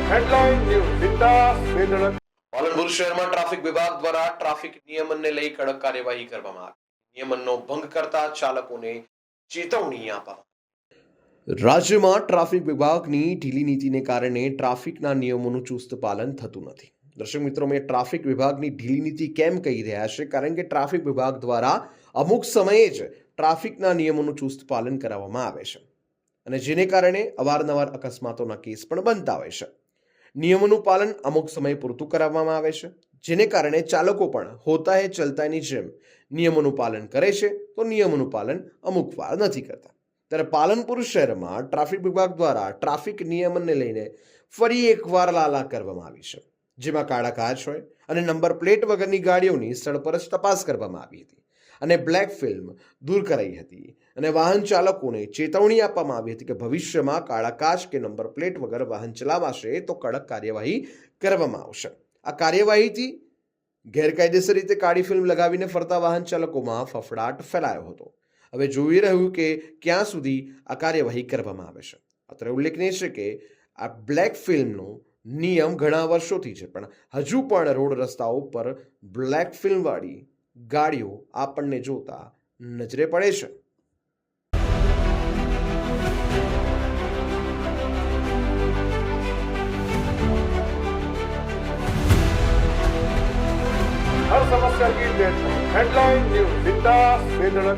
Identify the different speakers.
Speaker 1: Headline news બિંદાસ બેધડક.
Speaker 2: પાલનપુર શહેરમાં ટ્રાફિક વિભાગ દ્વારા ટ્રાફિક નિયમનને લઈ કડક કાર્યવાહી કરવામાં આવી. નિયમનનો ભંગ કરતા ચાલકોને ચેતવણી આપવામાં. રાજ્યમાં ટ્રાફિક વિભાગની ઢીલી નીતિને કારણે ટ્રાફિકના નિયમોનું ચુસ્ત પાલન થતું નથી. દર્શક મિત્રો, મેં ટ્રાફિક વિભાગની ઢીલી નીતિ કેમ કહી રહ્યા છે? કારણ કે ટ્રાફિક વિભાગ દ્વારા અમુક સમયે જ ટ્રાફિકના નિયમોનું ચુસ્ત પાલન કરાવવામાં આવે છે અને જેને કારણે અવારનવાર અકસ્માતોના કેસ પણ બનતા હોય છે. નિયમોનું પાલન અમુક સમય પૂરતું કરાવવામાં આવે છે, જેને કારણે ચાલકો પણ હોતા હે ચલતાની જેમ નિયમોનું પાલન કરે છે, તો નિયમોનું પાલન અમુક વાર નથી કરતા. ત્યારે પાલનપુર શહેરમાં ટ્રાફિક વિભાગ દ્વારા ટ્રાફિક નિયમનને લઈને ફરી એકવાર લાલા કરવામાં આવી છે, જેમાં કાળા કાચ હોય અને નંબર પ્લેટ વગરની ગાડીઓની સ્થળ પર જ તપાસ કરવામાં આવી હતી અને બ્લેક ફિલ્મ દૂર કરાઈ હતી અને વાહન ચાલકોને ચેતવણી આપવામાં આવી હતી કે ભવિષ્યમાં કાળા કાચ કે નંબર પ્લેટ વગર વાહન ચલાવાશે તો કડક કાર્યવાહી કરવામાં આવશે. આ કાર્યવાહીથી ગેરકાયદેસર રીતે કાળી ફિલ્મ લગાવીને ફરતા વાહન ચાલકોમાં ફફડાટ ફેલાયો હતો. હવે જોઈ રહ્યું કે ક્યાં સુધી આ કાર્યવાહી કરવામાં આવે છે. અત્રે ઉલ્લેખનીય છે કે આ બ્લેક ફિલ્મનો નિયમ ઘણા વર્ષોથી છે, પણ હજુ પણ રોડ રસ્તાઓ પર બ્લેક ફિલ્મવાળી ગાડીઓ આપણને જોતા નજરે પડે છે.
Speaker 1: हर समस्या की डेडलाइन. हेडलाइन न्यूज बिंदास बेधड़क.